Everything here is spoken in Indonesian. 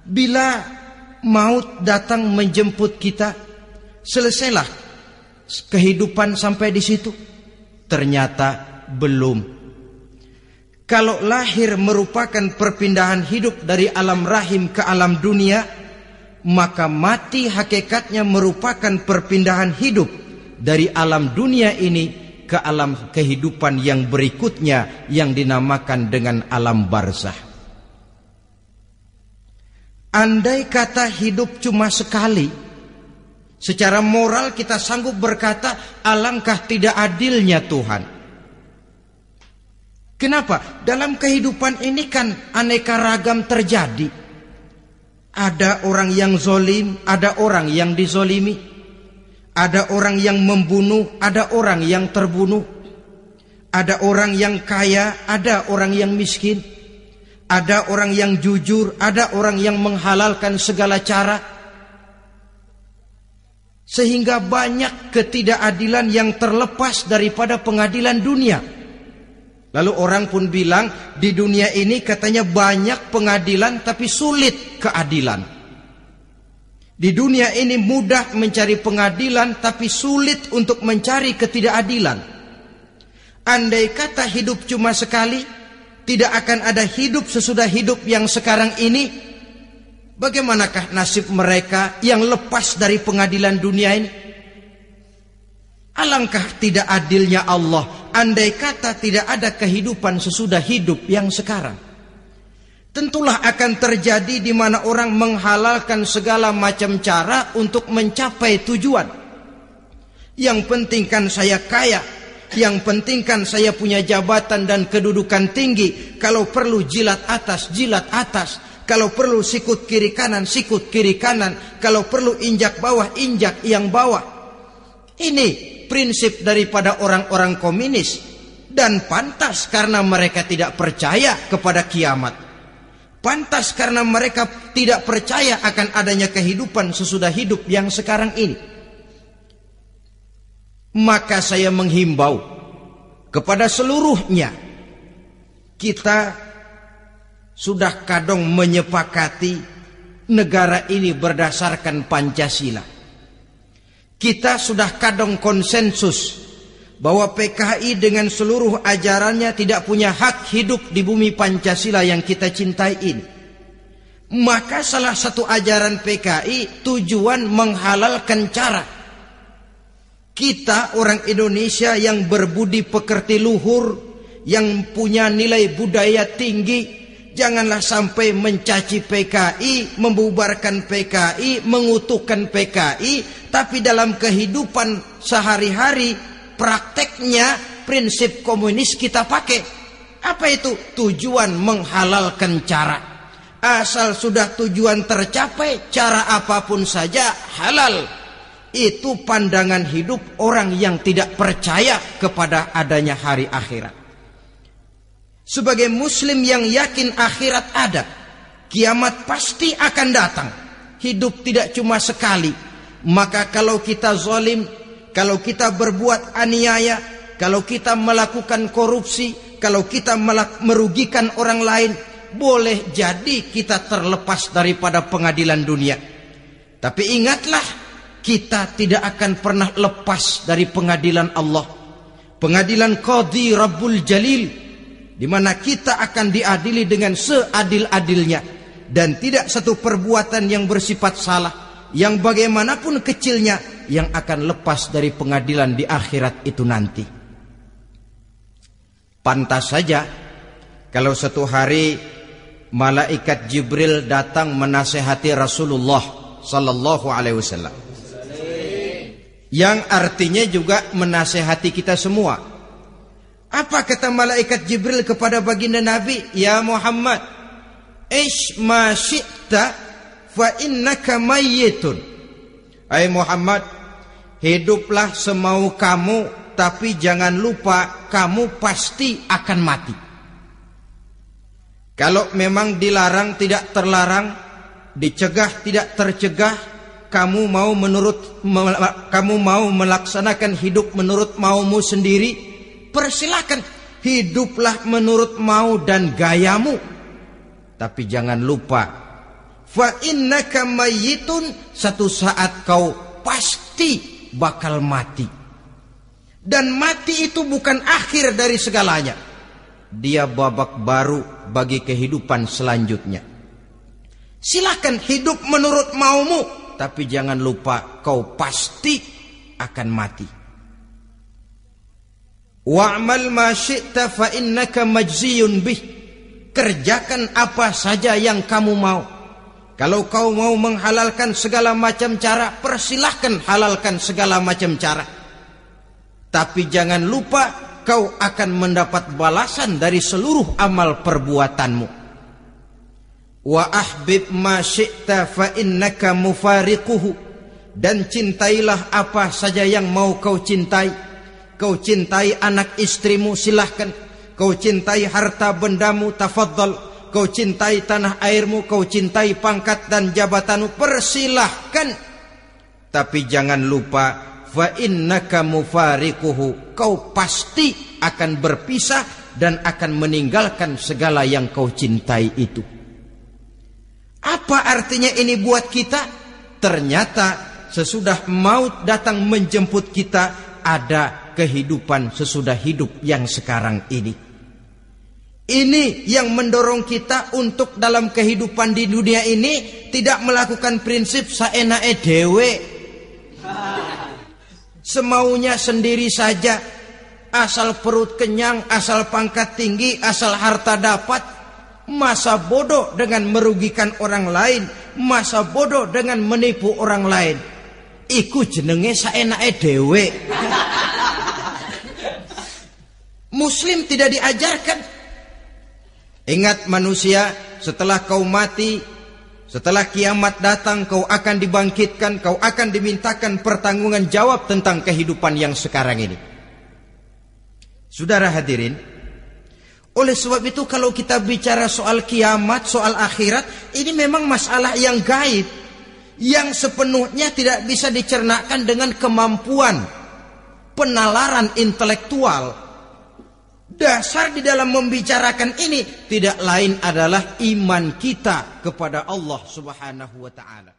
Bila maut datang menjemput kita, selesailah kehidupan sampai di situ? Ternyata belum. Kalau lahir merupakan perpindahan hidup dari alam rahim ke alam dunia, maka mati hakikatnya merupakan perpindahan hidup dari alam dunia ini ke alam kehidupan yang berikutnya yang dinamakan dengan alam barzah. Andai kata hidup cuma sekali, secara moral kita sanggup berkata, alangkah tidak adilnya Tuhan. Kenapa? Dalam kehidupan ini kan aneka ragam terjadi. Ada orang yang zolim, ada orang yang dizolimi. Ada orang yang membunuh, ada orang yang terbunuh. Ada orang yang kaya, ada orang yang miskin. Ada orang yang jujur, ada orang yang menghalalkan segala cara. Sehingga banyak ketidakadilan yang terlepas daripada pengadilan dunia. Lalu orang pun bilang, di dunia ini katanya banyak pengadilan tapi sulit keadilan. Di dunia ini mudah mencari pengadilan tapi sulit untuk mencari ketidakadilan. Andai kata hidup cuma sekali, tidak akan ada hidup sesudah hidup yang sekarang ini. Bagaimanakah nasib mereka yang lepas dari pengadilan dunia ini? Alangkah tidak adilnya Allah, andai kata tidak ada kehidupan sesudah hidup yang sekarang. Tentulah akan terjadi di mana orang menghalalkan segala macam cara untuk mencapai tujuan. Yang penting kan saya kaya, yang penting kan saya punya jabatan dan kedudukan tinggi. Kalau perlu jilat atas, jilat atas. Kalau perlu sikut kiri kanan, sikut kiri kanan. Kalau perlu injak bawah, injak yang bawah. Ini prinsip daripada orang-orang komunis, dan pantas karena mereka tidak percaya kepada kiamat. Pantas karena mereka tidak percaya akan adanya kehidupan sesudah hidup yang sekarang ini. Maka saya menghimbau kepada seluruhnya, kita sudah kadang menyepakati negara ini berdasarkan Pancasila. Kita sudah kadang konsensus bahwa PKI dengan seluruh ajarannya tidak punya hak hidup di bumi Pancasila yang kita cintai ini. Maka salah satu ajaran PKI tujuan menghalalkan cara. Kita orang Indonesia yang berbudi pekerti luhur, yang punya nilai budaya tinggi, janganlah sampai mencaci PKI, membubarkan PKI, mengutukkan PKI, tapi dalam kehidupan sehari-hari prakteknya prinsip komunis kita pakai. Apa itu? Tujuan menghalalkan cara. Asal sudah tujuan tercapai, cara apapun saja halal. Itu pandangan hidup orang yang tidak percaya kepada adanya hari akhirat. Sebagai muslim yang yakin akhirat ada, kiamat pasti akan datang. Hidup tidak cuma sekali. Maka kalau kita zalim, kalau kita berbuat aniaya, kalau kita melakukan korupsi, kalau kita merugikan orang lain, boleh jadi kita terlepas daripada pengadilan dunia. Tapi ingatlah, kita tidak akan pernah lepas dari pengadilan Allah. Pengadilan Qadhi Rabbul Jalil, di mana kita akan diadili dengan seadil-adilnya, dan tidak satu perbuatan yang bersifat salah, yang bagaimanapun kecilnya, yang akan lepas dari pengadilan di akhirat itu nanti. Pantas saja kalau satu hari malaikat Jibril datang menasihati Rasulullah sallallahu alaihi wasallam, yang artinya juga menasihati kita semua. Apa kata malaikat Jibril kepada baginda Nabi? Ya Muhammad, ish ma syi'ta fa innaka mayyitun. Hai Muhammad, hiduplah semau kamu, tapi jangan lupa kamu pasti akan mati. Kalau memang dilarang tidak terlarang, dicegah tidak tercegah, kamu mau melaksanakan hidup menurut maumu sendiri, persilakan, hiduplah menurut mau dan gayamu. Tapi jangan lupa, fa innaka mayyitun, satu saat kau pasti bakal mati. Dan mati itu bukan akhir dari segalanya. Dia babak baru bagi kehidupan selanjutnya. Silakan hidup menurut maumu, tapi jangan lupa kau pasti akan mati. Wa'mal ma syi'ta fa innaka majziyun bih. Kerjakan apa saja yang kamu mau. Kalau kau mau menghalalkan segala macam cara, persilahkan halalkan segala macam cara. Tapi jangan lupa kau akan mendapat balasan dari seluruh amal perbuatanmu. Wa ahbib ma syi'ta fa innaka mufariquhu. Dan cintailah apa saja yang mau kau cintai. Kau cintai anak istrimu, silahkan. Kau cintai harta bendamu, tafadhal. Kau cintai tanah airmu, kau cintai pangkat dan jabatanmu, persilahkan. Tapi jangan lupa, fa innaka mufariquhu, kau pasti akan berpisah dan akan meninggalkan segala yang kau cintai itu. Apa artinya ini buat kita? Ternyata sesudah maut datang menjemput kita, ada kehidupan sesudah hidup yang sekarang ini. Ini yang mendorong kita untuk dalam kehidupan di dunia ini tidak melakukan prinsip saenake dhewe, semaunya sendiri saja, asal perut kenyang, asal pangkat tinggi, asal harta dapat. Masa bodoh dengan merugikan orang lain, masa bodoh dengan menipu orang lain. Iku jenenge saenake dhewe. Muslim tidak diajarkan. Ingat manusia, setelah kau mati, setelah kiamat datang, kau akan dibangkitkan, kau akan dimintakan pertanggungan jawab tentang kehidupan yang sekarang ini. Saudara hadirin, oleh sebab itu kalau kita bicara soal kiamat, soal akhirat, ini memang masalah yang gaib, yang sepenuhnya tidak bisa dicernakan dengan kemampuan penalaran intelektual. Dasar di dalam membicarakan ini tidak lain adalah iman kita kepada Allah Subhanahu wa ta'ala.